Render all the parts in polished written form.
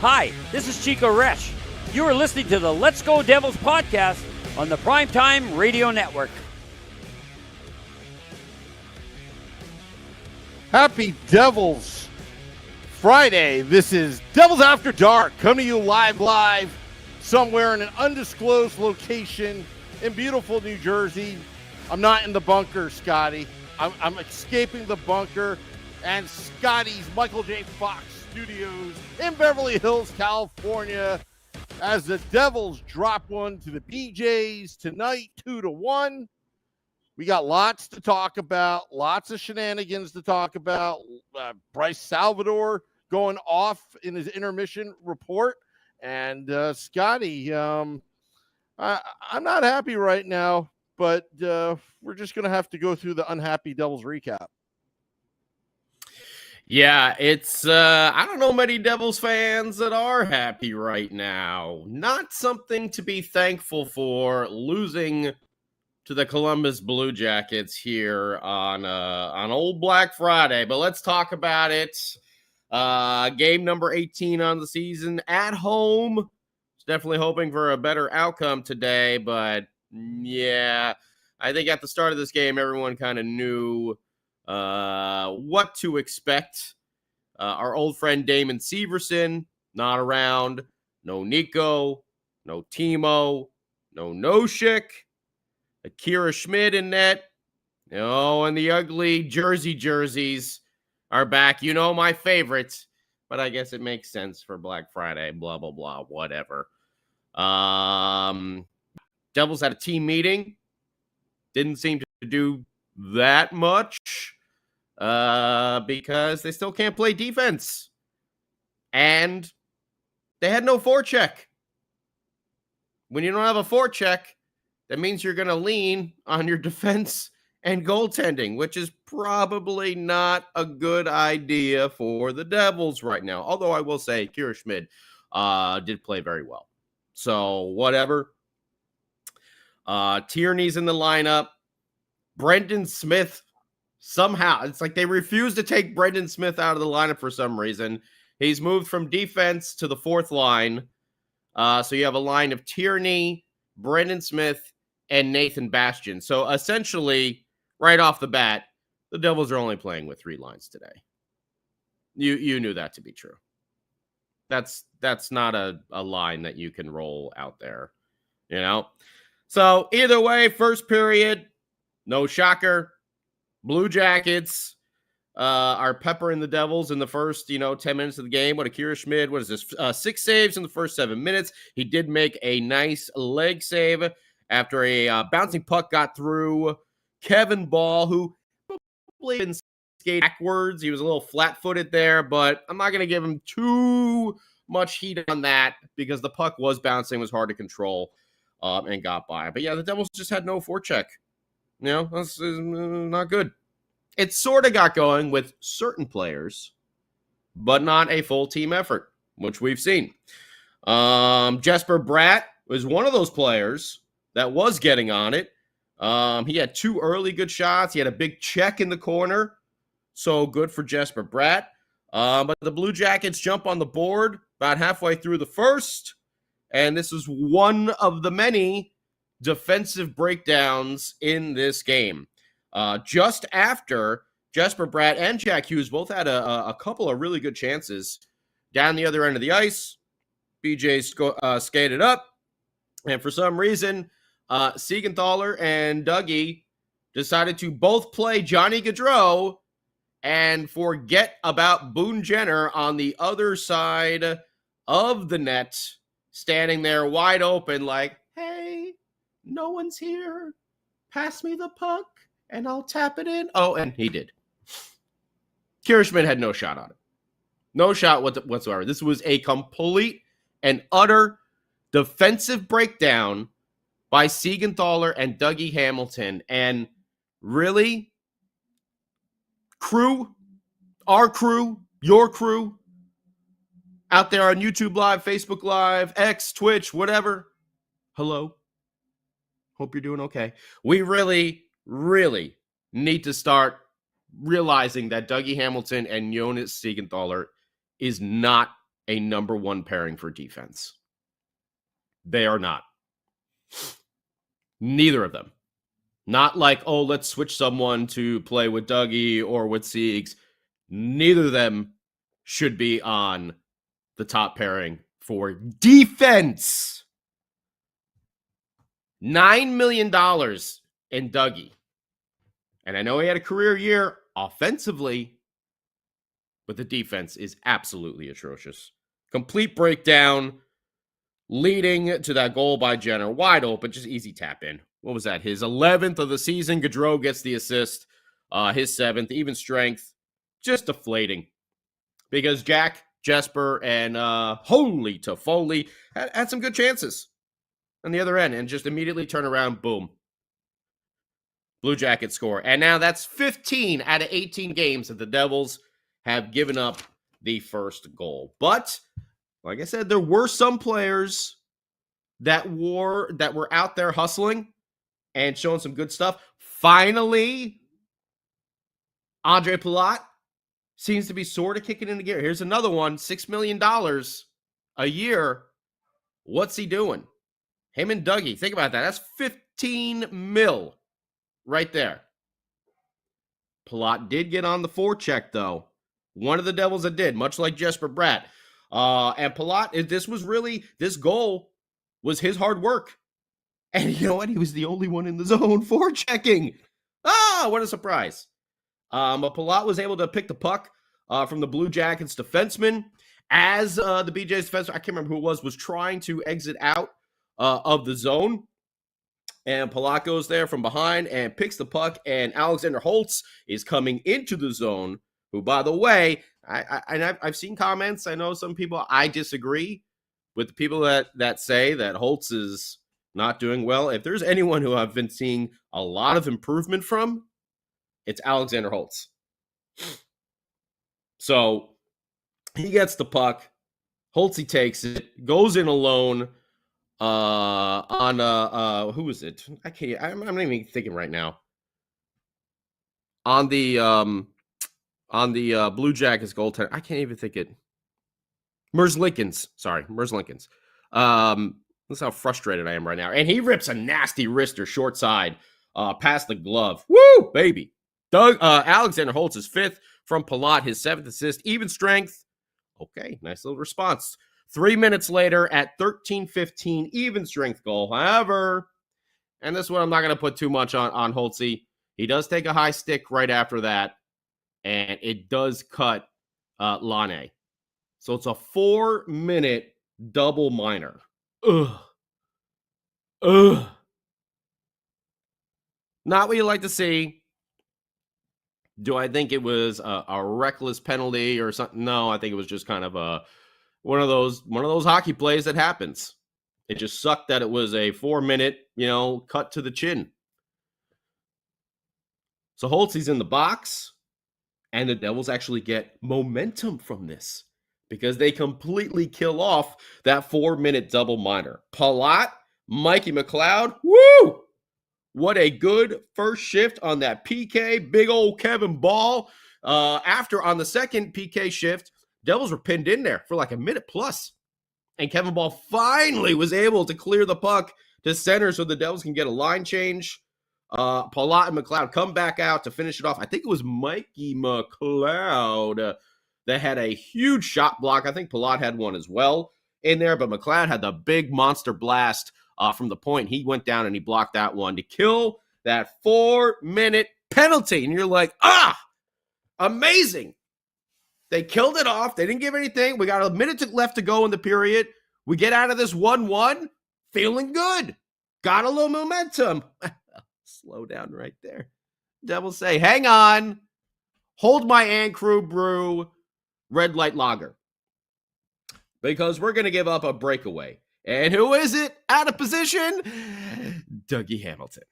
Hi, this is Chico Resch. You are listening to the Let's Go Devils podcast on the Primetime Radio Network. Happy Devils Friday. This is Devils After Dark, coming to you live somewhere in an undisclosed location in beautiful New Jersey. I'm not in the bunker, Scotty. I'm escaping the bunker and Scotty's Michael J. Fox Studios in Beverly Hills, California, as the Devils drop one to the BJs tonight, 2-1. We got lots to talk about, lots of shenanigans to talk about. Bryce Salvador going off in his intermission report. And Scotty, I'm not happy right now, but we're just going to have to go through the unhappy Devils recap. Yeah, it's, I don't know many Devils fans that are happy right now. Not something to be thankful for, losing to the Columbus Blue Jackets here on old Black Friday. But let's talk about it. Game number 18 on the season at home. Definitely hoping for a better outcome today. But, yeah, I think at the start of this game, everyone kind of knew what to expect. Our old friend Damon Severson, not around. No Nico, no Timo, no Noshik. Akira Schmid in net. And the ugly jerseys are back. You know, my favorites. But I guess it makes sense for Black Friday. Blah, blah, blah. Whatever. Devils had a team meeting. Didn't seem to do that much. Because they still can't play defense. And they had no forecheck. When you don't have a forecheck, that means you're going to lean on your defense and goaltending, which is probably not a good idea for the Devils right now. Although I will say, Kira Schmid did play very well. So, whatever. Tierney's in the lineup. Brendan Smith, somehow, it's like they refuse to take Brendan Smith out of the lineup for some reason. He's moved from defense to the fourth line. So you have a line of Tierney, Brendan Smith, and Nathan Bastian. So essentially, right off the bat, the Devils are only playing with three lines today. You knew that to be true. That's not a line that you can roll out there, you know? So either way, first period, no shocker. Blue Jackets are peppering the Devils in the first, 10 minutes of the game. What Akira Schmid, what is this? 6 saves in the first 7 minutes. He did make a nice leg save after a bouncing puck got through Kevin Ball, who probably been skating backwards. He was a little flat-footed there, but I'm not going to give him too much heat on that because the puck was bouncing, was hard to control, and got by. But yeah, the Devils just had no forecheck. That's not good. It sort of got going with certain players, but not a full team effort, which we've seen. Jesper Bratt was one of those players that was getting on it. He had 2 early good shots. He had a big check in the corner. So good for Jesper Bratt. But the Blue Jackets jump on the board about halfway through the first. And this is one of the many defensive breakdowns in this game. Just after Jesper Bratt and Jack Hughes both had a couple of really good chances down the other end of the ice. BJ skated up. And for some reason, Siegenthaler and Dougie decided to both play Johnny Gaudreau and forget about Boone Jenner on the other side of the net, standing there wide open like, hey, no one's here. Pass me the puck and I'll tap it in. Oh, and he did. Kirschman had no shot on it. No shot whatsoever. This was a complete and utter defensive breakdown by Siegenthaler and Dougie Hamilton. And really, our crew, your crew, out there on YouTube Live, Facebook Live, X, Twitch, whatever, hello. Hope you're doing okay. We really, really need to start realizing that Dougie Hamilton and Jonas Siegenthaler is not a number one pairing for defense. They are not. Neither of them. Not like, oh, let's switch someone to play with Dougie or with Siegs. Neither of them should be on the top pairing for defense. $9 million in Dougie. And I know he had a career year offensively, but the defense is absolutely atrocious. Complete breakdown, leading to that goal by Jenner. Wide open, just easy tap in. What was that? His 11th of the season. Gaudreau gets the assist. His 7th. Even strength. Just deflating. Because Jack, Jesper, and Holy Toffoli had some good chances on the other end. And just immediately turn around. Boom. Blue Jackets score. And now that's 15 out of 18 games that the Devils have given up the first goal. But, like I said, there were some players that were out there hustling and showing some good stuff. Finally, Andre Palat seems to be sort of kicking into gear. Here's another one, $6 million a year. What's he doing? Him and Dougie, think about that. That's 15 mil right there. Palat did get on the forecheck, though. One of the Devils that did, much like Jesper Bratt. And Palat, this goal was his hard work. And you know what? He was the only one in the zone forechecking. What a surprise. But Palat was able to pick the puck from the Blue Jackets defenseman as the BJ's defenseman, I can't remember who it was trying to exit out of the zone. And Palat goes there from behind and picks the puck. And Alexander Holtz is coming into the zone, who, by the way, I've seen comments. I know some people, I disagree with the people that say that Holtz is not doing well. If there's anyone who I've been seeing a lot of improvement from, it's Alexander Holtz. So he gets the puck. Holtz, he takes it, goes in alone on who is it? I'm not even thinking right now. On the Blue Jackets goaltender. I can't even think it. Merzlikins. That's how frustrated I am right now. And he rips a nasty wrister short side past the glove. Woo, baby. Alexander Holtz is 5th from Palat, his 7th assist. Even strength. Okay, nice little response. 3 minutes later at 13:15, even strength goal. However, and this one I'm not going to put too much on Holtzy. He does take a high stick right after that. And it does cut Lane. So it's a 4-minute double minor. Ugh. Not what you like to see. Do I think it was a reckless penalty or something? No, I think it was just kind of one of those hockey plays that happens. It just sucked that it was a 4-minute, cut to the chin. So Holtzy's in the box. And the Devils actually get momentum from this because they completely kill off that 4-minute double minor. Palat, Mikey McLeod, woo! What a good first shift on that PK. Big old Kevin Ball. After on the second PK shift, Devils were pinned in there for like a minute plus. And Kevin Ball finally was able to clear the puck to center so the Devils can get a line change. Palat and McLeod come back out to finish it off. I think it was Mikey McLeod that had a huge shot block. I think Palat had one as well in there, but McLeod had the big monster blast from the point. He went down and he blocked that one to kill that 4-minute penalty. And you're like, amazing. They killed it off. They didn't give anything. We got a minute left to go in the period. We get out of this 1-1 feeling good. Got a little momentum. Slow down right there. Devils say, hang on. Hold my Ann Crew Brew Red Light Lager. Because we're going to give up a breakaway. And who is it out of position? Dougie Hamilton.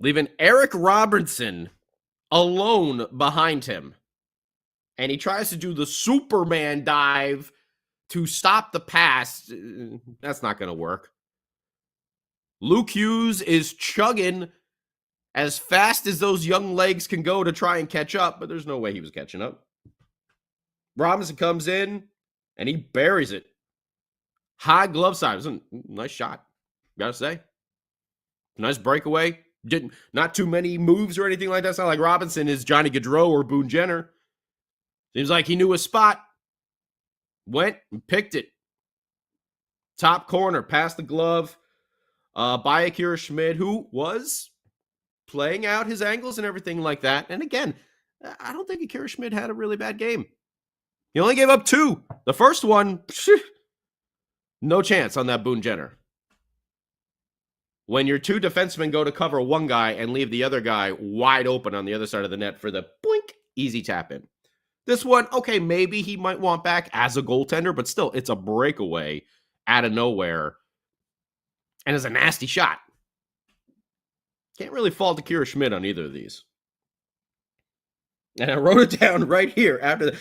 Leaving Eric Robertson alone behind him. And he tries to do the Superman dive to stop the pass. That's not going to work. Luke Hughes is chugging as fast as those young legs can go to try and catch up, but there's no way he was catching up. Robinson comes in, and he buries it. High glove side. It was a nice shot, gotta say. Nice breakaway. Not too many moves or anything like that. It's not like Robinson is Johnny Gaudreau or Boone Jenner. Seems like he knew a spot. Went and picked it. Top corner, past the glove by Akira Schmid, who was playing out his angles and everything like that. And again, I don't think Akira Schmid had a really bad game. He only gave up 2. The first one, no chance on that Boone Jenner. When your 2 defensemen go to cover one guy and leave the other guy wide open on the other side of the net for the boink, easy tap in. This one, okay, maybe he might want back as a goaltender, but still, it's a breakaway out of nowhere. And it's a nasty shot. Can't really fault Akira Schmid on either of these. And I wrote it down right here after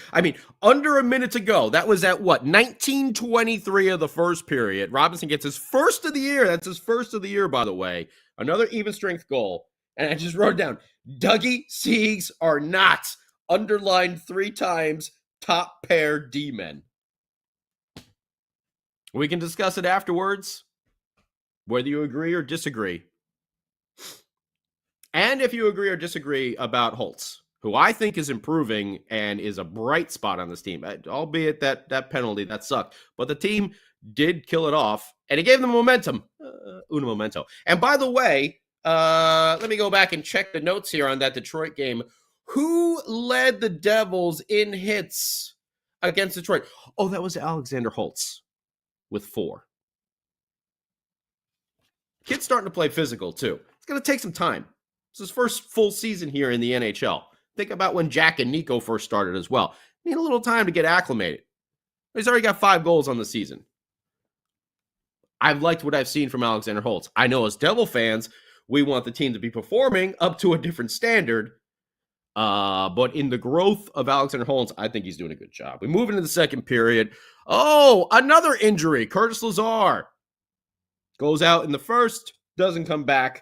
under a minute to go. That was at 19:23 of the first period. Robinson gets his first of the year. That's his first of the year, by the way. Another even strength goal. And I just wrote it down. Dougie Siegs are not, underlined 3 times, top pair D-men. We can discuss it afterwards, whether you agree or disagree. And if you agree or disagree about Holtz, who I think is improving and is a bright spot on this team, albeit that penalty, that sucked. But the team did kill it off, and it gave them momentum. Uno momento. And by the way, let me go back and check the notes here on that Detroit game. Who led the Devils in hits against Detroit? Oh, that was Alexander Holtz with 4. Kid's starting to play physical, too. It's going to take some time. It's his first full season here in the NHL. Think about when Jack and Nico first started as well. Need a little time to get acclimated. He's already got 5 goals on the season. I've liked what I've seen from Alexander Holtz. I know as Devil fans, we want the team to be performing up to a different standard. But in the growth of Alexander Holtz, I think he's doing a good job. We move into the second period. Oh, another injury. Curtis Lazar goes out in the first, doesn't come back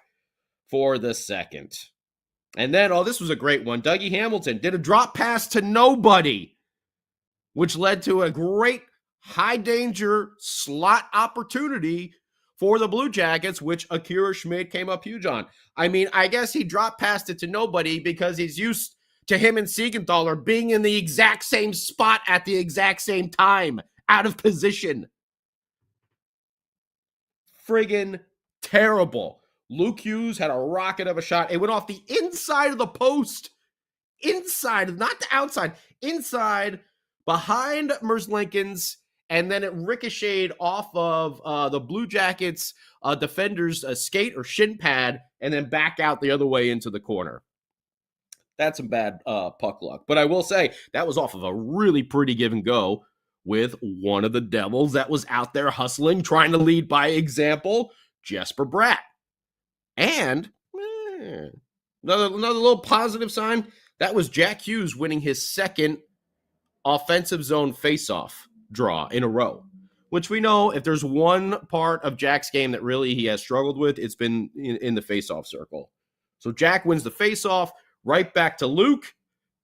for the second. And then, this was a great one. Dougie Hamilton did a drop pass to nobody, which led to a great high-danger slot opportunity for the Blue Jackets, which Akira Schmid came up huge on. I guess he dropped past it to nobody because he's used to him and Siegenthaler being in the exact same spot at the exact same time, out of position. Friggin' terrible. Luke Hughes had a rocket of a shot. It went off the inside of the post. Inside, not the outside. Inside, behind Merzlikins, and then it ricocheted off of the Blue Jackets defender's skate or shin pad, and then back out the other way into the corner. That's some bad puck luck. But I will say, that was off of a really pretty give and go with one of the Devils that was out there hustling, trying to lead by example, Jesper Bratt. And another little positive sign, that was Jack Hughes winning his second offensive zone faceoff draw in a row, which we know if there's one part of Jack's game that really he has struggled with, it's been in the faceoff circle. So Jack wins the faceoff, right back to Luke,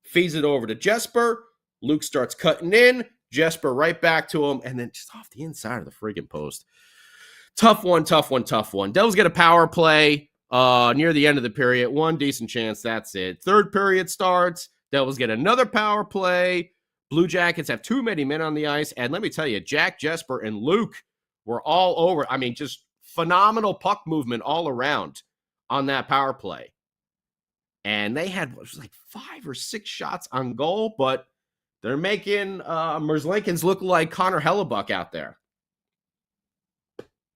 feeds it over to Jesper. Luke starts cutting in, Jesper right back to him, and then just off the inside of the friggin' post. Tough one. Devils get a power play near the end of the period. One decent chance, that's it. Third period starts. Devils get another power play. Blue Jackets have too many men on the ice. And let me tell you, Jack, Jesper, and Luke were all over. Just phenomenal puck movement all around on that power play. And they had 5 or 6 shots on goal, but they're making Merzlikins look like Connor Hellebuck out there.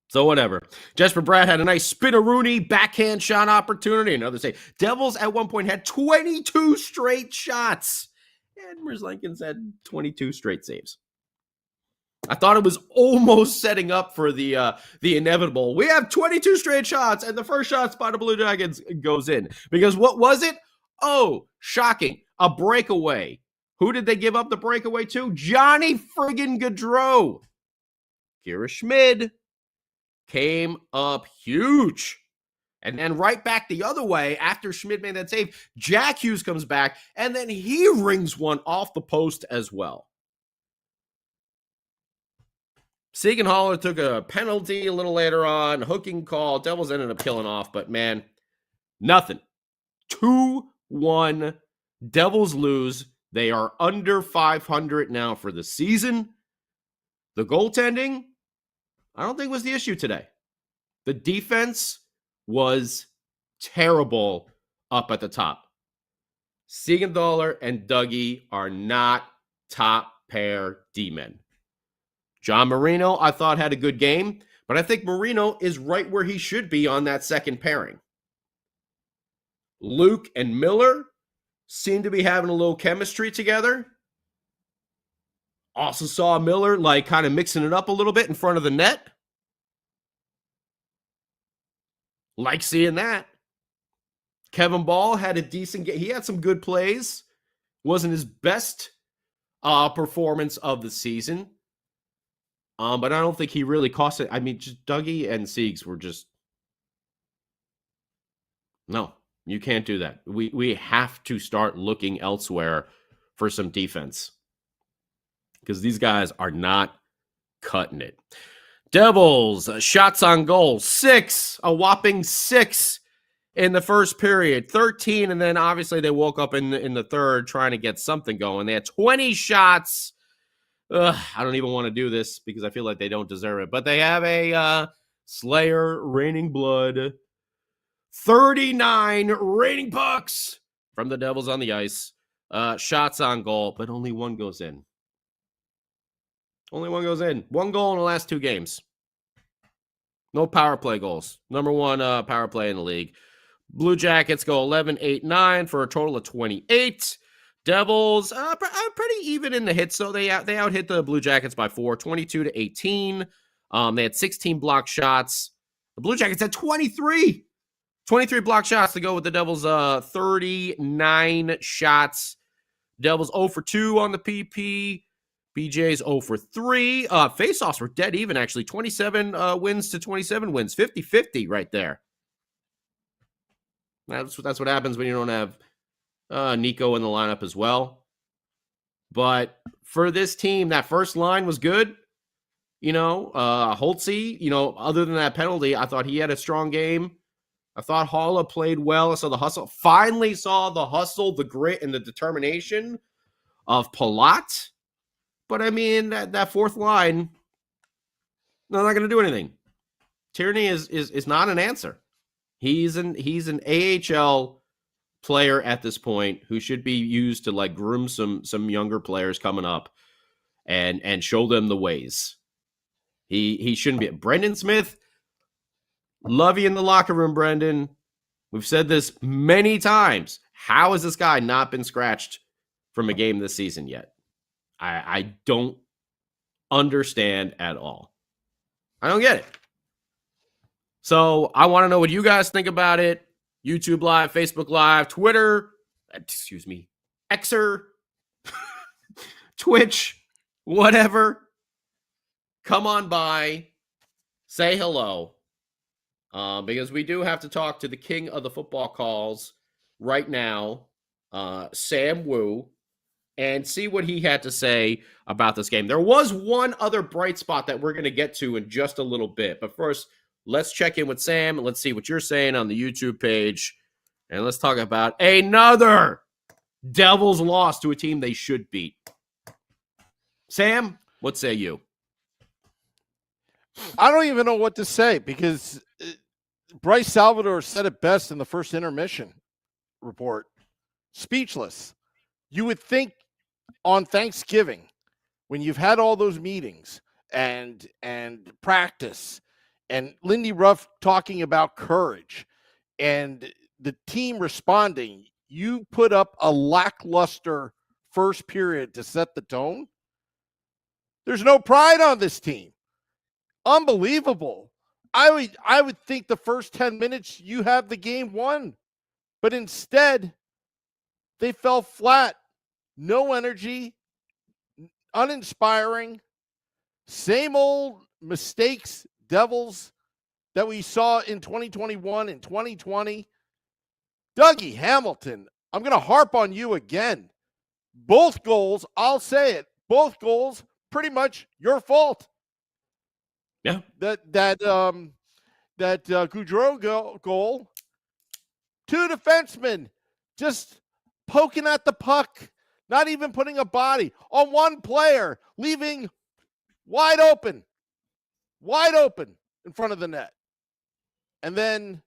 So whatever. Jesper Bratt had a nice spin-a-rooney backhand shot opportunity. Another save. Devils at one point had 22 straight shots. And Merzlikins had 22 straight saves. I thought it was almost setting up for the inevitable. We have 22 straight shots, and the first shot by the Blue Jackets goes in. Because what was it? Oh, shocking. A breakaway. Who did they give up the breakaway to? Johnny friggin' Gaudreau. Akira Schmid came up huge. And then right back the other way, after Schmid made that save, Jack Hughes comes back, and then he rings one off the post as well. Siegenthaler took a penalty a little later on, hooking call. Devils ended up killing off, but man, nothing. 2-1. Devils lose. They are under 500 now for the season. The goaltending, I don't think was the issue today. The defense was terrible up at the top. Siegenthaler and Dougie are not top pair D-men. John Marino, I thought, had a good game, but I think Marino is right where he should be on that second pairing. Luke and Miller seem to be having a little chemistry together. Also saw Miller kind of mixing it up a little bit in front of the net. Like seeing that. Kevin Ball had a decent game. He had some good plays. Wasn't his best performance of the season. But I don't think he really cost it. I mean, just Dougie and Siegs were just... No, you can't do that. We have to start looking elsewhere for some defense. Because these guys are not cutting it. Devils, shots on goal, 6, a whopping 6 in the first period, 13, and then obviously they woke up in the third trying to get something going. They had 20 shots. I don't even want to do this because I feel like they don't deserve it, but they have a Slayer raining blood, 39 raining pucks from the Devils on the ice, shots on goal, but only one goes in. Only one goes in. One goal in the last 2 games. No power play goals. Number 1 power play in the league. Blue Jackets go 11-8-9 for a total of 28. Devils pretty even in the hits, so they out hit the Blue Jackets by 4, 22-18. They had 16 block shots. The Blue Jackets had 23 block shots to go with the Devils. 39 shots. Devils 0 for 2 on the PP. BJ's 0 for 3. Faceoffs were dead even, actually. 27 wins to 27 wins. 50-50 right there. That's what happens when you don't have Nico in the lineup as well. But for this team, that first line was good. Holtz, other than that penalty, I thought he had a strong game. I thought Holla played well. I saw the hustle. Finally saw the hustle, the grit, and the determination of Palat. But, I mean, that fourth line, they're not going to do anything. Tierney is not an answer. He's an AHL player at this point who should be used to groom some younger players coming up and show them the ways. He shouldn't be. Brendan Smith, love you in the locker room, Brendan. We've said this many times. How has this guy not been scratched from a game this season yet? I don't understand at all. I don't get it. So I want to know what you guys think about it. YouTube Live, Facebook Live, Twitter, Xer, Twitch, whatever. Come on by, say hello, because we do have to talk to the king of the football calls right now, Sam Wu, and see what he had to say about this game. There was one other bright spot that we're going to get to in just a little bit, but first, let's check in with Sam. Let's see what you're saying on the YouTube page. And let's talk about another Devils loss to a team they should beat. Sam, what say you? I don't even know what to say because Bryce Salvador said it best in the first intermission report. Speechless. You would think on Thanksgiving, when you've had all those meetings and practice, and Lindy Ruff talking about courage and the team responding, you put up a lackluster first period to set the tone. There's no pride on this team. Unbelievable. I would think the first 10 minutes you have the game won, but instead they fell flat. No energy, uninspiring, same old mistakes, Devils that we saw in 2021 and 2020. Dougie Hamilton, I'm going to harp on you again. Both goals, I'll say it, both goals, pretty much your fault. Yeah. That Goudreau goal, 2 defensemen just poking at the puck, not even putting a body on one player, leaving wide open in front of the net. And then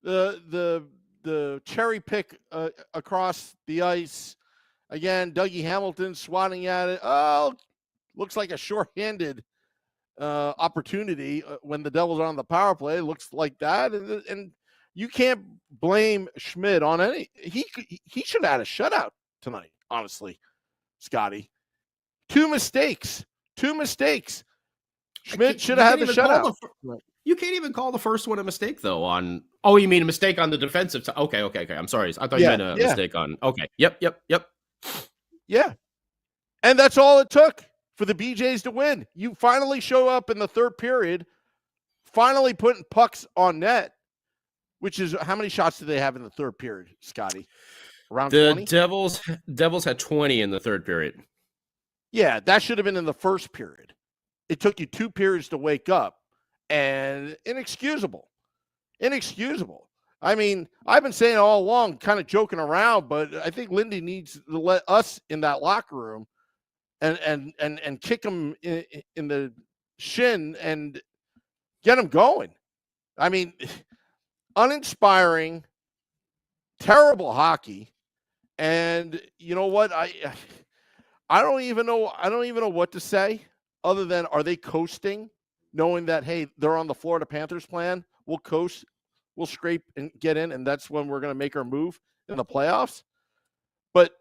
the cherry pick across the ice. Again, Dougie Hamilton swatting at it. Oh, looks like a shorthanded opportunity when the Devils are on the power play. It looks like that. And you can't blame Schmidt on any. He should have had a shutout tonight, honestly, Scotty. Two mistakes. Schmidt should have had the shutout. You can't even call the first one a mistake, though. Oh, you mean a mistake on the defensive side? Okay. I'm sorry. I thought you meant a mistake on. Okay. Yep. Yeah. And that's all it took for the BJs to win. You finally show up in the third period, finally putting pucks on net, which is how many shots did they have in the third period, Scotty? Around 20? The Devils had 20 in the third period. Yeah, that should have been in the first period. It took you 2 periods to wake up, and inexcusable. I mean, I've been saying all along, kind of joking around, but I think Lindy needs to let us in that locker room and kick him in the shin and get him going. I mean, uninspiring, terrible hockey, and you know what? I don't even know what to say other than, are they coasting, knowing that, hey, they're on the Florida Panthers plan? We'll coast, we'll scrape and get in, and that's when we're going to make our move in the playoffs. But,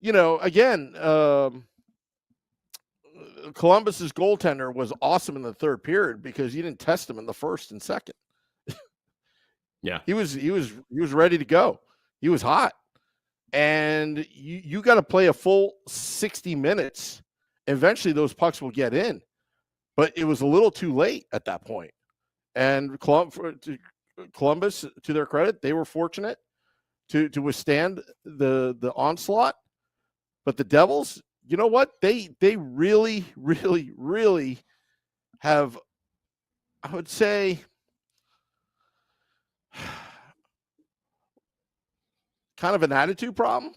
you know, again, Columbus's goaltender was awesome in the third period because you didn't test him in the first and second. Yeah. He was ready to go. He was hot. And you got to play a full 60 minutes. Eventually those pucks will get in. But it was a little too late at that point. And Columbus, to their credit, they were fortunate to withstand the onslaught. But the Devils, you know what? They really, really, really have, I would say, kind of an attitude problem.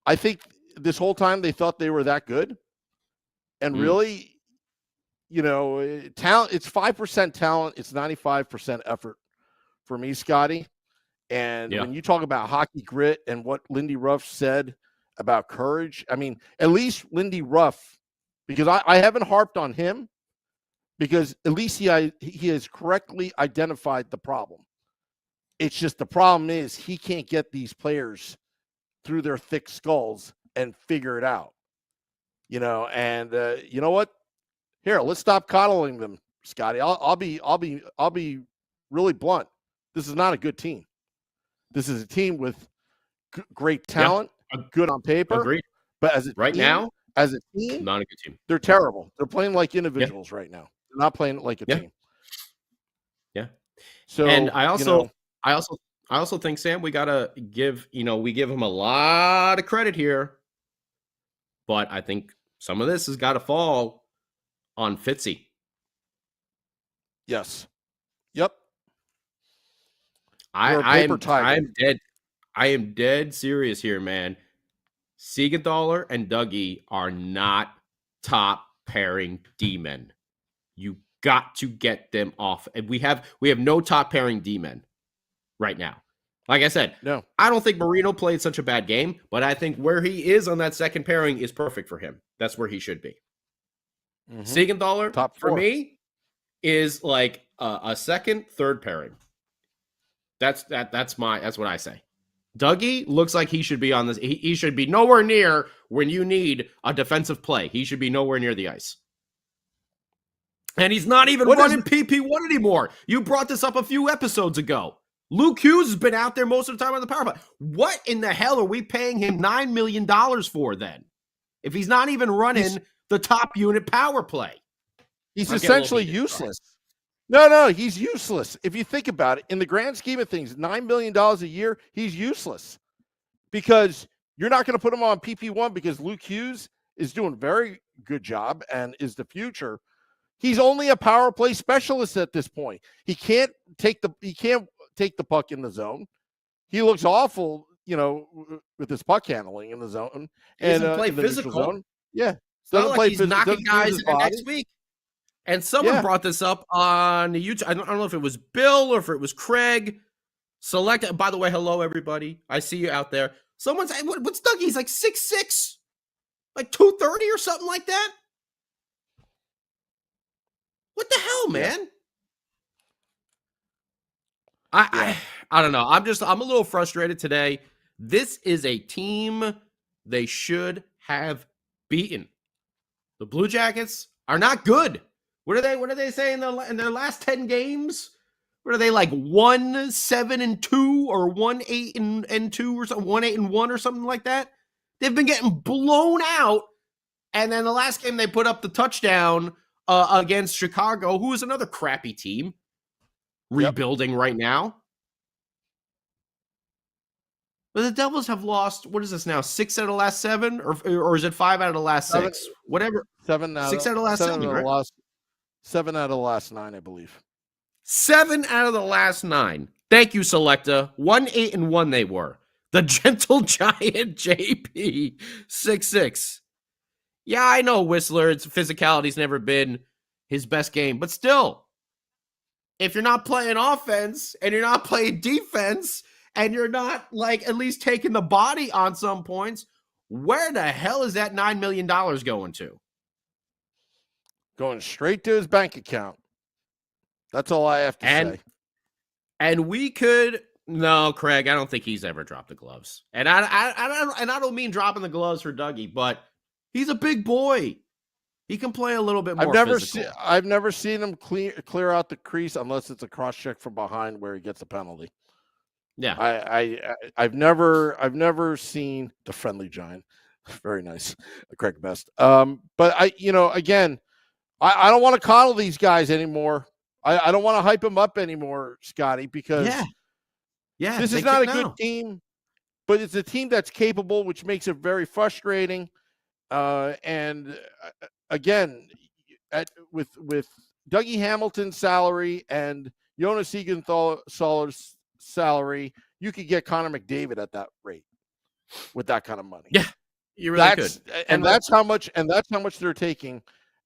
I think this whole time they thought they were that good. And really, you know, talent, it's 5% talent, it's 95% effort for me, Scotty. And when you talk about hockey grit and what Lindy Ruff said about courage, I mean, at least Lindy Ruff, because I haven't harped on him, because at least he has correctly identified the problem. It's just the problem is he can't get these players through their thick skulls and figure it out. You know, and you know what? Here, let's stop coddling them, Scotty. I'll be really blunt. This is not a good team. This is a team with great talent, good on paper. Agreed. But as a team, not a good team. They're terrible. They're playing like individuals right now. They're not playing like a team. Yeah. So, and I also think, Sam, we gotta give him a lot of credit here, but I think some of this has got to fall on Fitzy. Yes. Yep. I am dead serious here, man. Siegenthaler and Dougie are not top pairing D-men. You got to get them off. And we have no top pairing D-men right now. Like I said, no. I don't think Marino played such a bad game, but I think where he is on that second pairing is perfect for him. That's where he should be. Mm-hmm. Siegenthaler, top for me, is like a second, third pairing. That's what I say. Dougie looks like he should be on this. He should be nowhere near when you need a defensive play. He should be nowhere near the ice. And he's not even running PP1 anymore. You brought this up a few episodes ago. Luke Hughes has been out there most of the time on the power play. What in the hell are we paying him $9 million for then? If he's not even running the top unit power play. He's essentially useless. No, he's useless. If you think about it, in the grand scheme of things, $9 million a year, he's useless. Because you're not going to put him on PP1 because Luke Hughes is doing a very good job and is the future. He's only a power play specialist at this point. He can't take the puck in the zone. He looks awful, with his puck handling in the zone. He doesn't play physical. Zone. Yeah. It's not like he's knocking guys in the next week. And someone brought this up on YouTube. I don't know if it was Bill or if it was Craig. By the way, hello, everybody. I see you out there. Someone's, what's Dougie? He's like 6'6", like 230 or something like that. What the hell, man? I don't know. I'm a little frustrated today. This is a team they should have beaten. The Blue Jackets are not good. What are they saying in their last 10 games? What are they, like 1-7-2 or 1-8-2 or something, 1-8-1 or something like that? They've been getting blown out. And then the last game they put up the touchdown against Chicago, who is another crappy team, rebuilding right now. But the Devils have lost, what is this now, 6 out of the last 7? Or is it 5 out of the last 6? Whatever. 6 out of the last 7, right? 7 out of the last 9, I believe. 7 out of the last 9. Thank you, Selecta. 1-8-1 they were. The gentle giant JP 6'6". Yeah, I know Whistler's physicality's never been his best game, but still, if you're not playing offense and you're not playing defense and you're not like at least taking the body on some points, where the hell is that $9 million going to? Going straight to his bank account. That's all I have to say. And we could Craig, I don't think he's ever dropped the gloves. And I don't mean dropping the gloves for Dougie, but he's a big boy. He can play a little bit more physical. I've never seen him clear out the crease unless it's a cross check from behind where he gets a penalty. Yeah. I've never seen the friendly giant. Very nice. Craig Best. But again, I don't want to coddle these guys anymore. I don't want to hype them up anymore, Scotty, because this is not a good team, but it's a team that's capable, which makes it very frustrating. And again, with Dougie Hamilton's salary and Jonas Siegenthaler's salary, you could get Connor McDavid at that rate with that kind of money. Yeah, you really could. And that's how much they're taking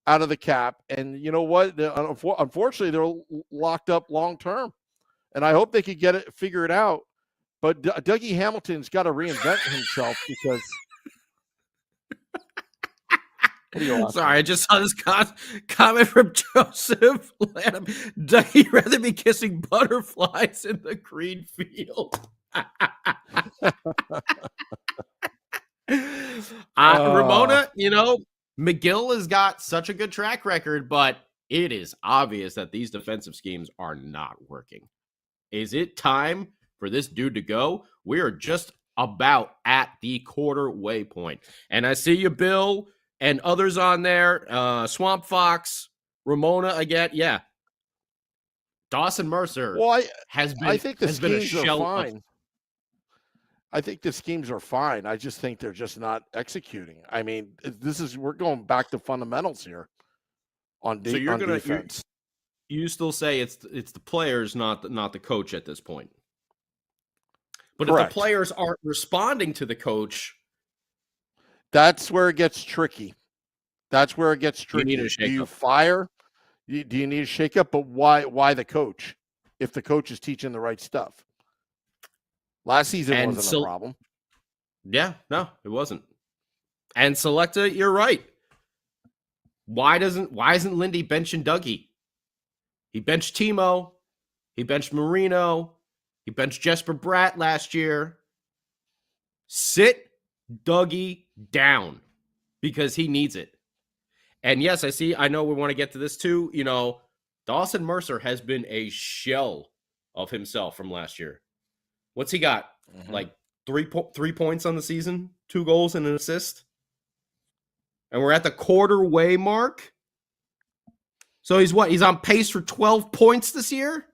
out of the cap. And you know what? Unfortunately, they're locked up long term. And I hope they could figure it out. But Dougie Hamilton's got to reinvent himself because. Sorry, I just saw this comment from Joseph Lanham. Dougie rather be kissing butterflies in the green field. Ramona, McGill has got such a good track record, but it is obvious that these defensive schemes are not working. Is it time for this dude to go? We are just about at the quarter waypoint. And I see you, Bill, and others on there. Swamp Fox, Ramona again. Yeah. Dawson Mercer has been a shell. Fine. I think the schemes are fine. I just think they're just not executing. I mean, we're going back to fundamentals here on defense. You still say it's the players, not the coach at this point. But Correct. If the players aren't responding to the coach, that's where it gets tricky. You need a shake-up. Do you fire? Do you need a shake-up? But why the coach? If the coach is teaching the right stuff. Last season wasn't a problem. Yeah, no, it wasn't. And Selecta, you're right. Why isn't Lindy benching Dougie? He benched Timo. He benched Marino. He benched Jesper Bratt last year. Sit Dougie down because he needs it. And yes, I know we want to get to this too. Dawson Mercer has been a shell of himself from last year. What's he got? Mm-hmm. Like 3 points on the season, 2 goals and an assist. And we're at the quarter way mark. So he's what? He's on pace for 12 points this year?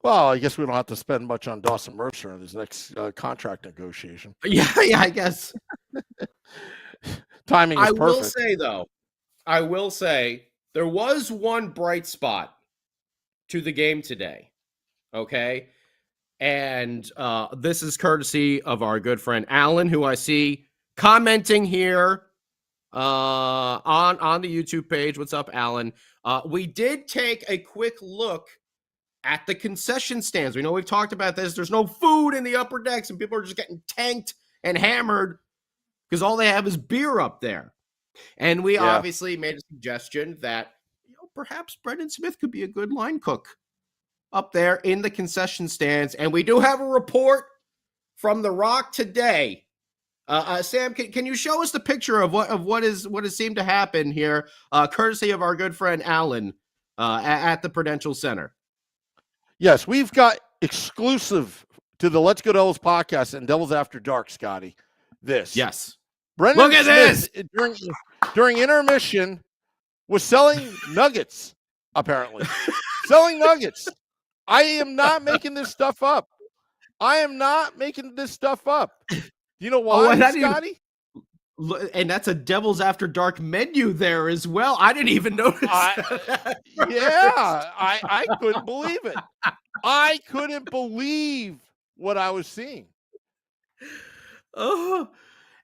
Well, I guess we don't have to spend much on Dawson Mercer in his next contract negotiation. Yeah, I guess. timing is perfect. I will say there was one bright spot to the game today. Okay. And this is courtesy of our good friend Alan, who I see commenting here on the YouTube page. What's up, Alan? We did take a quick look at the concession stands. We know we've talked about this. There's no food in the upper decks, and people are just getting tanked and hammered because all they have is beer up there. And we obviously made a suggestion that perhaps Brendan Smith could be a good line cook up there in the concession stands. And we do have a report from The Rock today. Sam, can you show us the picture of what has seemed to happen here, courtesy of our good friend Alan at the Prudential Center? Yes, we've got exclusive to the Let's Go Devils podcast and Devils After Dark, Scotty. Yes. Brendan Look at Smith, this! During intermission, was selling nuggets, apparently. Selling nuggets. I am not making this stuff up. You know why, Scotty? And that's a Devils After Dark menu there as well. I didn't even notice. I couldn't believe it. I couldn't believe what I was seeing. Oh,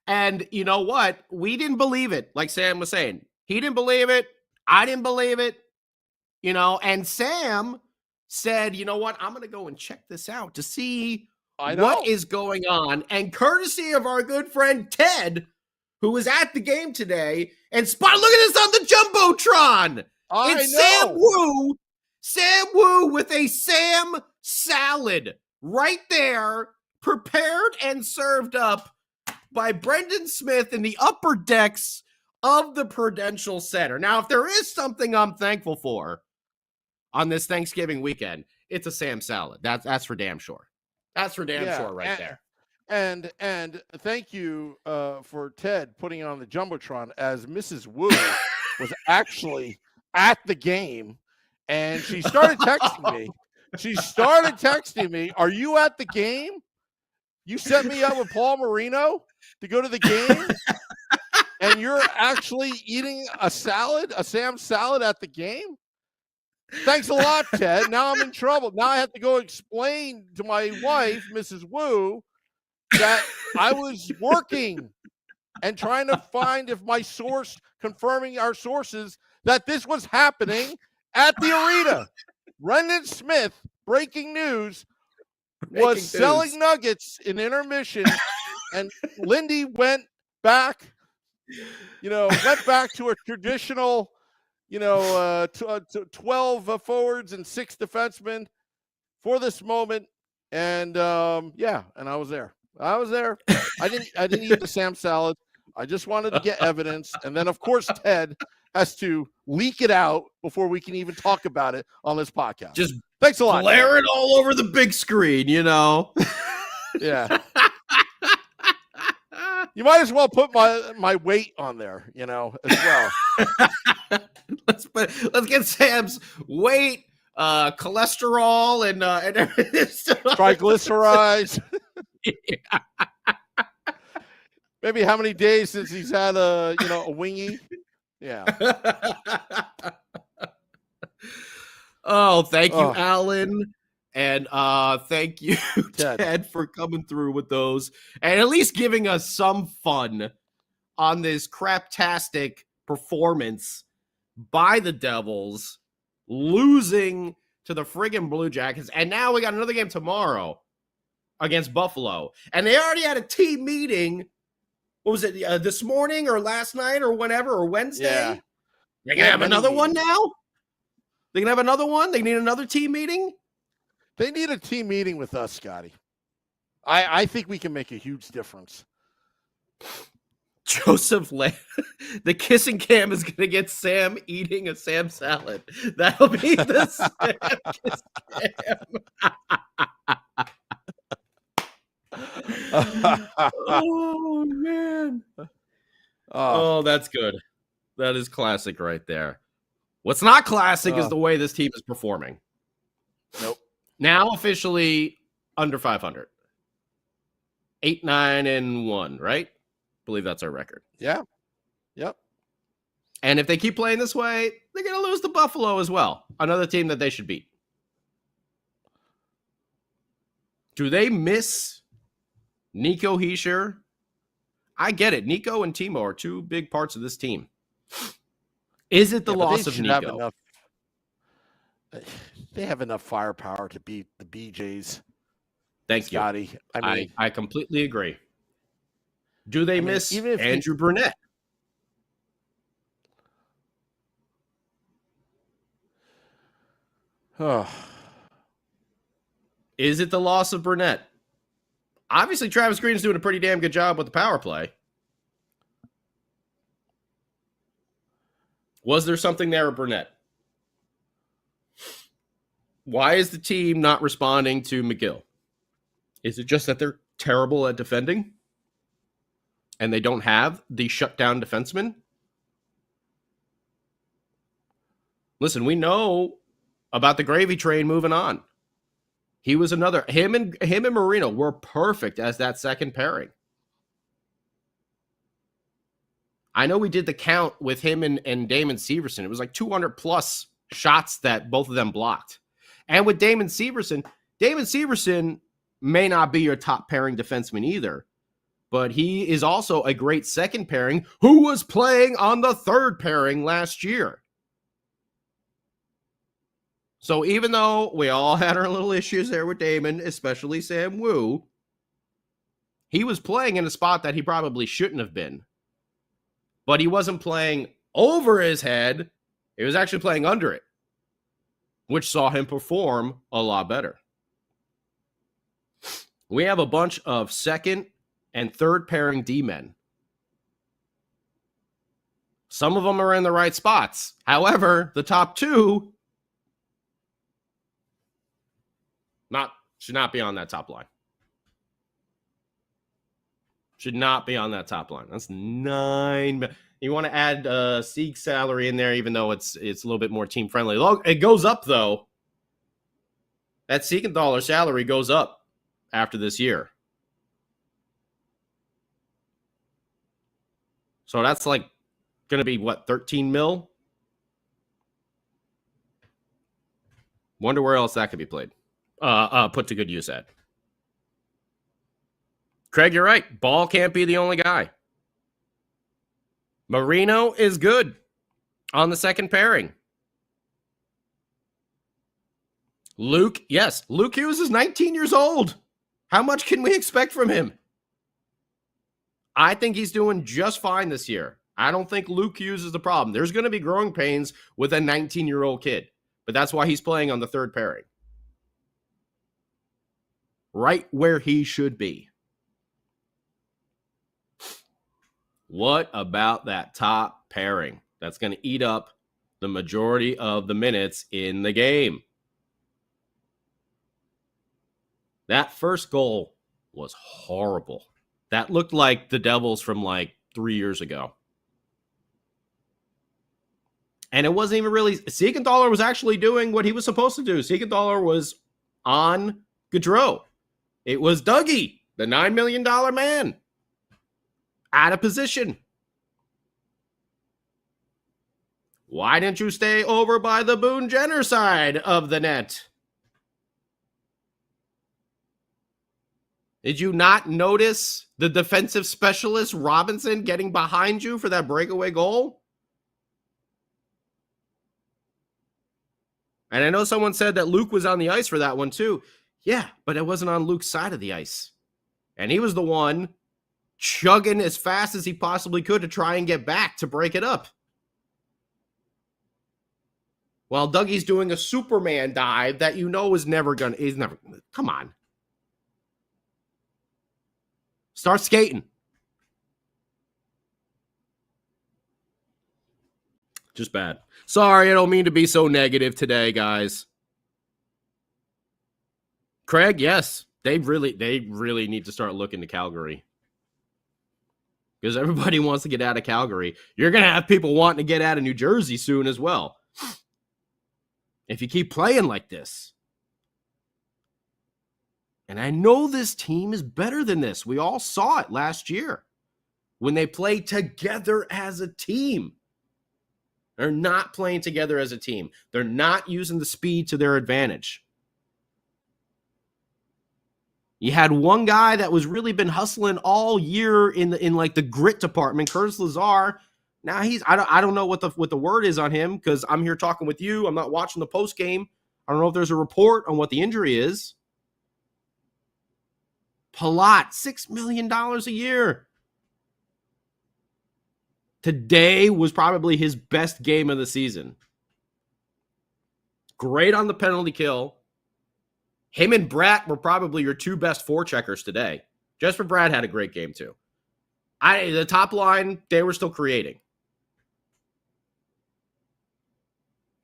and you know what? We didn't believe it. Like Sam was saying, he didn't believe it. I didn't believe it. And Sam said, you know what? I'm going to go and check this out to see what is going on. And courtesy of our good friend Ted, who was at the game today, and look at this on the Jumbotron. It's Sam Wu with a Sam salad right there, prepared and served up by Brendan Smith in the upper decks of the Prudential Center. Now, if there is something I'm thankful for on this Thanksgiving weekend, it's a Sam salad. That's for damn sure. That's for damn sure right there. And thank you for Ted putting on the Jumbotron, as Mrs. Wu was actually at the game, and she started texting me. Are you at the game? You set me up with Paul Marino to go to the game, and you're actually eating a Sam salad at the game? Thanks a lot, Ted. Now I'm in trouble. Now I have to go explain to my wife, Mrs. Wu, that I was working and trying to find if my source, confirming our sources, that this was happening at the arena. Brendan Smith, breaking news, was selling nuggets in intermission, and Lindy went back to a traditional, 12 forwards and 6 defensemen for this moment. And and I was there. I didn't eat the Sam salad. I just wanted to get evidence. And then, of course, Ted has to leak it out before we can even talk about it on this podcast. Just thanks a lot. Blare it all over the big screen, Yeah. You might as well put my weight on there, as well. Let's get Sam's weight, cholesterol, and everything. Triglycerides. Yeah. Maybe how many days since he's had a wingy. Yeah. Oh, thank you, Alan. And thank you, Ted, for coming through with those and at least giving us some fun on this craptastic performance by the Devils, losing to the friggin' Blue Jackets. And now we got another game tomorrow against Buffalo. And they already had a team meeting. What was it, this morning or last night or whenever, or Wednesday? Yeah. They're going to have another one now? They're going to have another one? They need another team meeting? They need a team meeting with us, Scotty. I think we can make a huge difference. Joseph the kissing cam is going to get Sam eating a Sam salad. That'll be the Sam kiss cam. Oh, man. Oh, that's good. That is classic right there. What's not classic is the way this team is performing. Nope. Now officially under 500. 8-9-1, right? I believe that's our record. Yeah. Yep. And if they keep playing this way, they're going to lose to Buffalo as well. Another team that they should beat. Do they miss Nico Hischier? I get it. Nico and Timo are two big parts of this team. Is it the loss of Nico? They have enough firepower to beat the BJs. Thank you, Scotty. I completely agree. Do they miss Andrew Burnett? Oh. Is it the loss of Burnett? Obviously, Travis Green's doing a pretty damn good job with the power play. Was there something there with Burnett? Why is the team not responding to McGill? Is it just that they're terrible at defending? And they don't have the shutdown defenseman? Listen, we know about the gravy train moving on. He was another. Him and Marino were perfect as that second pairing. I know we did the count with him and Damon Severson. It was like 200 plus shots that both of them blocked. And with Damon Severson may not be your top pairing defenseman either, but he is also a great second pairing who was playing on the third pairing last year. So even though we all had our little issues there with Damon, especially Sam Wu, he was playing in a spot that he probably shouldn't have been. But he wasn't playing over his head. He was actually playing under it, which saw him perform a lot better. We have a bunch of second and third pairing D-men. Some of them are in the right spots. However, the top two should not be on that top line. Should not be on that top line. That's $9 You want to add Sieg's salary in there, even though it's a little bit more team friendly. It goes up though. That Siegenthaler salary goes up after this year. So that's like going to be what, 13 mil? Wonder where else that could be put to good use at. Craig, you're right. Ball can't be the only guy. Marino is good on the second pairing. Luke Hughes is 19 years old. How much can we expect from him? I think he's doing just fine this year. I don't think Luke Hughes is the problem. There's going to be growing pains with a 19-year-old kid, but that's why he's playing on the third pairing. Right where he should be. What about that top pairing that's going to eat up the majority of the minutes in the game? That first goal was horrible. That looked like the Devils from like 3 years ago. And it wasn't even really... Siegenthaler was actually doing what he was supposed to do. Siegenthaler was on Gaudreau. It was Dougie, the $9 million man. Out of position. Why didn't you stay over by the Boone Jenner side of the net? Did you not notice the defensive specialist Robinson getting behind you for that breakaway goal? And I know someone said that Luke was on the ice for that one too. Yeah, but it wasn't on Luke's side of the ice. And he was the one chugging as fast as he possibly could to try and get back to break it up. While Dougie's doing a Superman dive that you know he's never, come on. Start skating. Just bad. Sorry, I don't mean to be so negative today, guys. Craig, yes, they really need to start looking to Calgary. Because everybody wants to get out of Calgary. You're going to have people wanting to get out of New Jersey soon as well. If you keep playing like this. And I know this team is better than this. We all saw it last year. when they play together as a team. They're not playing together as a team. They're not using the speed to their advantage. You had one guy that was really been hustling all year in like the grit department, Curtis Lazar. Now I don't know what the word is on him because I'm here talking with you. I'm not watching the post game. I don't know if there's a report on what the injury is. Palat, $6 million a year. Today was probably his best game of the season. Great on the penalty kill. Him and Bratt were probably your two best forecheckers today. Jesper Bratt had a great game too. The top line, they were still creating.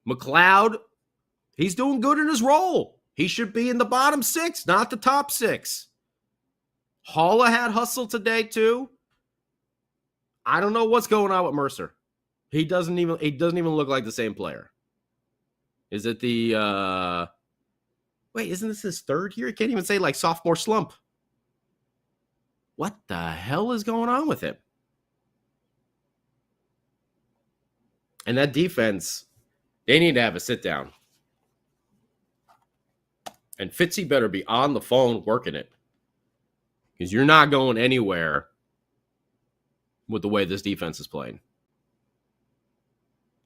McLeod, he's doing good in his role. He should be in the bottom six, not the top six. Haula had hustle today too. I don't know what's going on with Mercer. He doesn't even look like the same player. Is it the wait, isn't this his third year? He can't even say like sophomore slump. What the hell is going on with him? And that defense, they need to have a sit down. And Fitzy better be on the phone working it. Because you're not going anywhere with the way this defense is playing.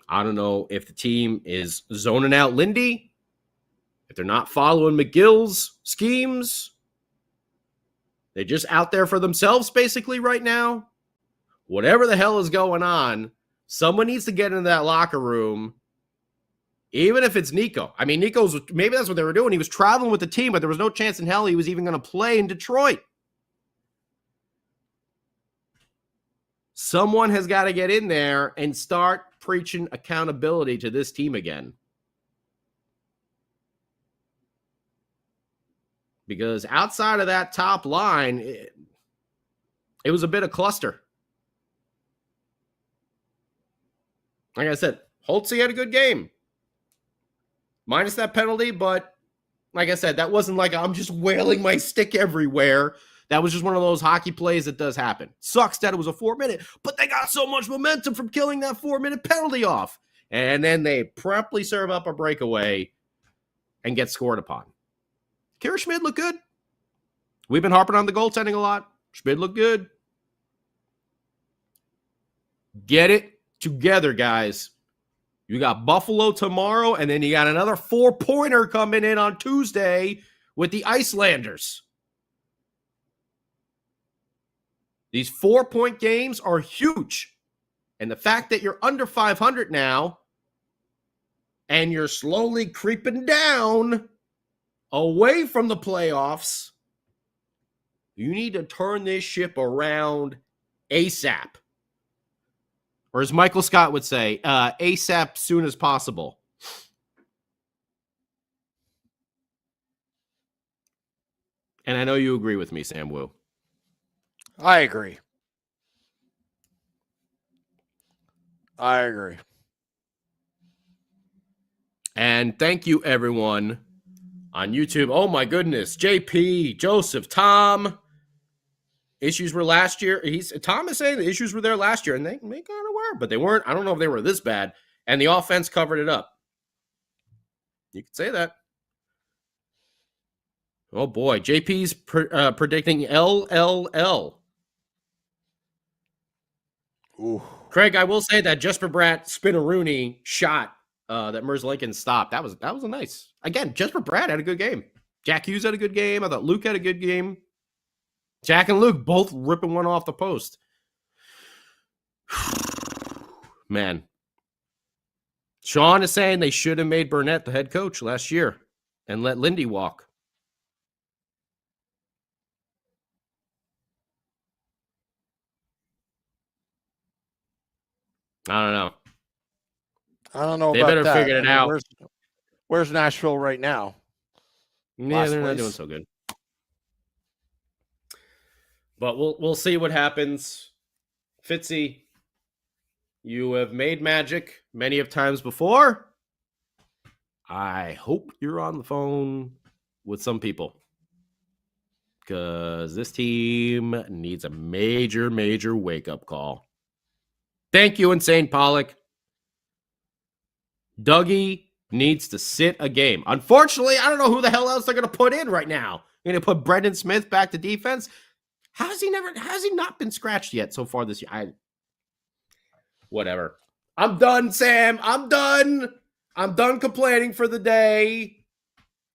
I don't know if the team is zoning out Lindy, if they're not following McGill's schemes. They're just out there for themselves basically right now. Whatever the hell is going on, someone needs to get into that locker room, even if it's Nico. I mean, maybe that's what they were doing. He was traveling with the team, but there was no chance in hell he was even going to play in Detroit. Someone has got to get in there and start preaching accountability to this team again. Because outside of that top line, it was a bit of cluster. Like I said, Holtz had a good game. Minus that penalty, but like I said, that wasn't like I'm just wailing my stick everywhere. That was just one of those hockey plays that does happen. Sucks that it was a 4-minute, but they got so much momentum from killing that 4-minute penalty off. And then they promptly serve up a breakaway and get scored upon. Kira Schmid looked good. We've been harping on the goaltending a lot. Schmid looked good. Get it together, guys. You got Buffalo tomorrow, and then you got another 4-pointer coming in on Tuesday with the Icelanders. These 4-point games are huge. And the fact that you're under 500 now and you're slowly creeping down away from the playoffs, you need to turn this ship around ASAP. Or as Michael Scott would say, ASAP soon as possible. And I know you agree with me, Sam Wu. I agree. And thank you, everyone on YouTube. Oh, my goodness. JP, Joseph, Tom. Issues were last year. Tom is saying the issues were there last year, and they kind of were, but they weren't. I don't know if they were this bad. And the offense covered it up. You could say that. Oh, boy. JP's predicting LLL. Ooh. Craig, I will say that Jesper Bratt Spinaroonie shot that Merz Lincoln stopped. That was a nice. Again, Jesper Bratt had a good game. Jack Hughes had a good game. I thought Luke had a good game. Jack and Luke both ripping one off the post. Man. Sean is saying they should have made Burnett the head coach last year and let Lindy walk. I don't know. They about better that. Figure it out. Where's Nashville right now? Yeah, they're not doing so good. But we'll see what happens. Fitzy, you have made magic many of times before. I hope you're on the phone with some people. because this team needs a major, major wake-up call. Thank you, Insane Pollock. Dougie needs to sit a game. Unfortunately, I don't know who the hell else they're going to put in right now. You're going to put Brendan Smith back to defense? How has he not been scratched yet so far this year? Whatever. I'm done, Sam. I'm done complaining for the day.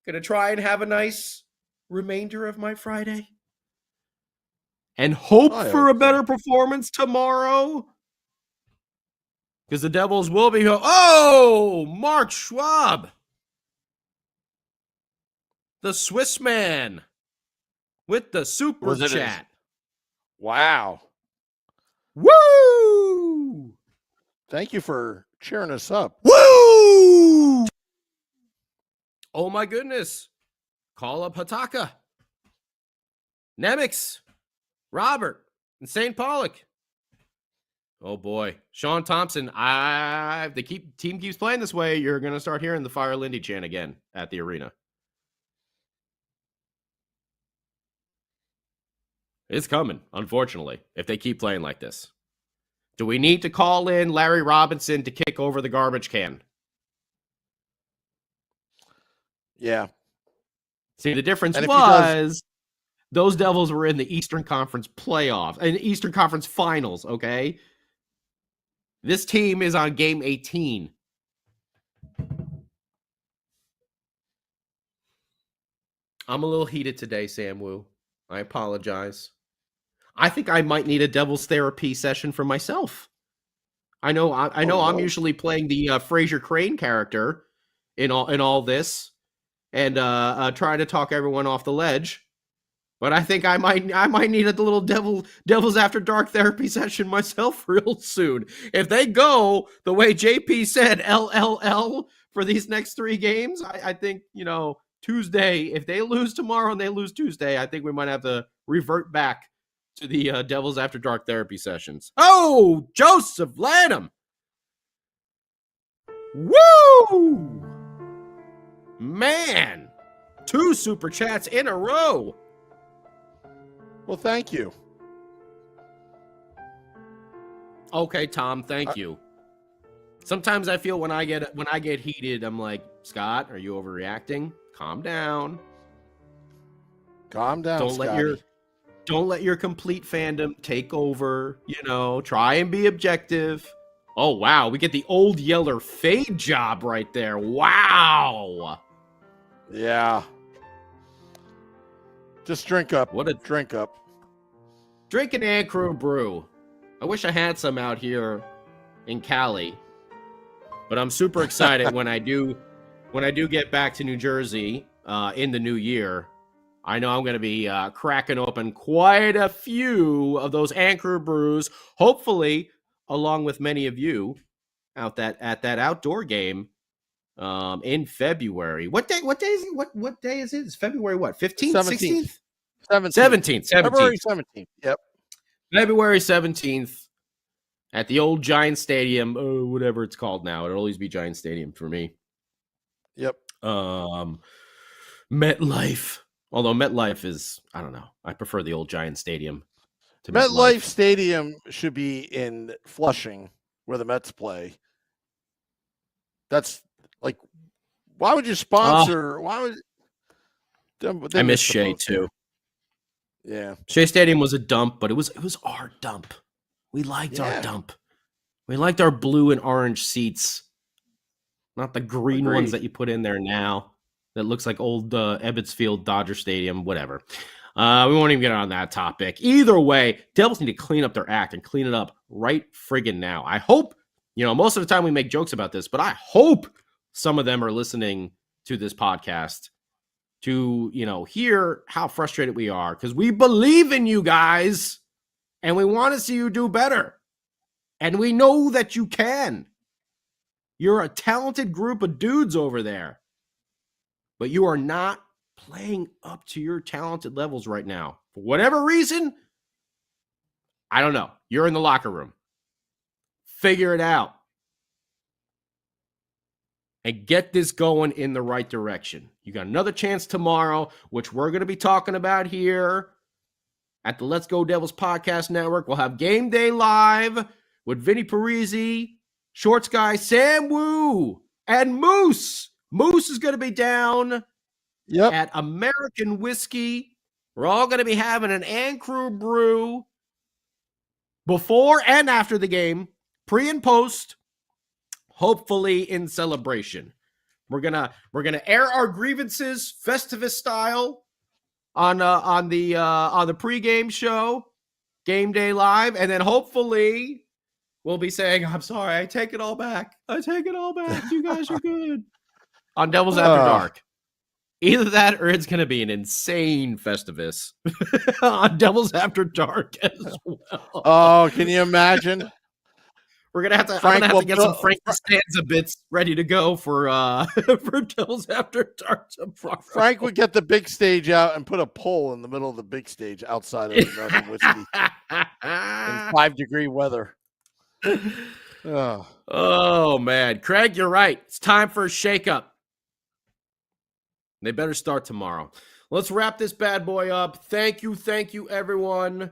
Gonna try and have a nice remainder of my Friday. And hope for a better performance tomorrow. Because the Devils will be... Oh! Mark Schwab! The Swiss man. With the super chat. Wow. Woo! Thank you for cheering us up. Woo! Oh my goodness. Call up Hataka. Nemix. Robert. And St. Pollock. Oh boy. Sean Thompson. If the team keeps playing this way, you're going to start hearing the Fire Lindy chant again at the arena. It's coming, unfortunately, if they keep playing like this. Do we need to call in Larry Robinson to kick over the garbage can? Yeah. See, the difference was those Devils were in the Eastern Conference playoffs, and Eastern Conference finals, okay? This team is on game 18. I'm a little heated today, Sam Wu. I apologize. I think I might need a Devil's therapy session for myself. I know I'm usually playing the Fraser Crane character in all this and trying to talk everyone off the ledge. But I think I might need a little Devil's After Dark therapy session myself real soon. If they go the way JP said, LLL for these next 3 games, I think, Tuesday, if they lose tomorrow and they lose Tuesday, I think we might have to revert back to the Devils After Dark therapy sessions. Oh, Joseph Lanham. Woo! Man, 2 super chats in a row. Well, thank you. Okay, Tom, thank you. Sometimes I feel when I get heated, I'm like, Scott, are you overreacting? Calm down. Calm down, Scotty. Don't let your complete fandom take over. Try and be objective. Oh wow, we get the Old Yeller fade job right there. Wow. Yeah. Just drink up. Drink up. Drink an Ancro brew. I wish I had some out here in Cali. But I'm super excited when I do get back to New Jersey in the new year. I know I'm going to be cracking open quite a few of those Anchor brews, hopefully along with many of you at that outdoor game in February. What day is it? What day is it? It's February what? 15th, 16th? 17th. February 17th. Yep. February 17th at the old Giant Stadium, whatever it's called now. It'll always be Giant Stadium for me. Yep. MetLife. Although MetLife is, I don't know. I prefer the old Giant Stadium to MetLife Stadium should be in Flushing, where the Mets play. That's like, why would you sponsor? Why would I miss Shea too? Yeah, Shea Stadium was a dump, but it was our dump. We liked our dump. We liked our blue and orange seats, not the green ones that you put in there now. That looks like old Ebbets Field Dodger Stadium, whatever. We won't even get on that topic. Either way, Devils need to clean up their act and clean it up right friggin' now. I hope, most of the time we make jokes about this, but I hope some of them are listening to this podcast to, hear how frustrated we are, because we believe in you guys and we want to see you do better. And we know that you can. You're a talented group of dudes over there. But you are not playing up to your talented levels right now. For whatever reason, I don't know. You're in the locker room. Figure it out. and get this going in the right direction. You got another chance tomorrow, which we're going to be talking about here at the Let's Go Devils Podcast Network. We'll have Game Day Live with Vinny Parisi, Shorts Guy, Sam Wu, and Moose. Moose is going to be down at American Whiskey. We're all going to be having an An Crew brew before and after the game, pre and post, hopefully in celebration. We're gonna air our grievances Festivus style on the pregame show, Game Day Live, and then hopefully we'll be saying, "I'm sorry, I take it all back. You guys are good." On Devils After Dark. Either that or it's going to be an insane Festivus on Devils After Dark as well. Oh, can you imagine? I'm gonna have to get some Frank Costanza bits ready to go for Devils After Dark tomorrow. Frank would get the big stage out and put a pole in the middle of the big stage outside of American Whiskey in 5-degree weather. Oh man, Craig, you're right. It's time for a shakeup. They better start tomorrow. Let's wrap this bad boy up. Thank you, everyone.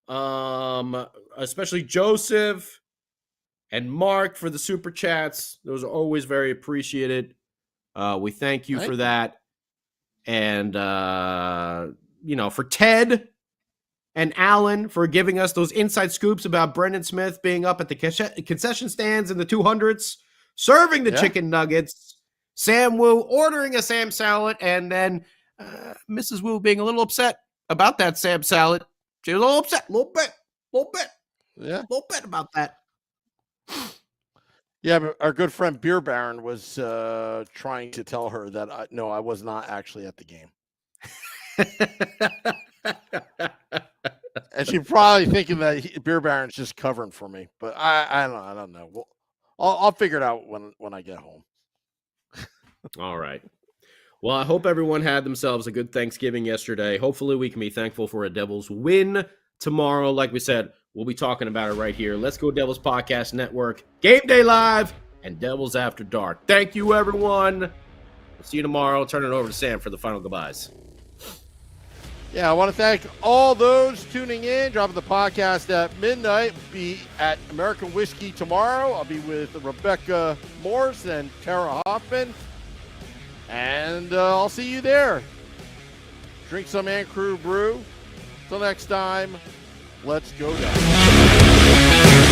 Especially Joseph and Mark for the super chats. Those are always very appreciated. We thank you for that. And, for Ted and Alan for giving us those inside scoops about Brendan Smith being up at the concession stands in the 200s, serving the chicken nuggets. Sam Wu ordering a Sam salad, and then Mrs. Wu being a little upset about that Sam salad. She was a little upset, a little bit about that. Yeah, but our good friend Beer Baron was trying to tell her that I was not actually at the game, and she's probably thinking that Beer Baron's just covering for me. But I don't know. Well, I'll figure it out when I get home. All right. Well, I hope everyone had themselves a good Thanksgiving yesterday. Hopefully we can be thankful for a Devils win tomorrow. Like we said, we'll be talking about it right here. Let's Go Devils Podcast Network, Game Day Live, and Devils After Dark. Thank you, everyone. We'll see you tomorrow. Turn it over to Sam for the final goodbyes. Yeah, I want to thank all those tuning in, dropping the podcast at midnight. Be at American Whiskey tomorrow. I'll be with Rebecca Morse and Tara Hoffman. And I'll see you there. Drink some An Crew brew. Till next time, let's go down.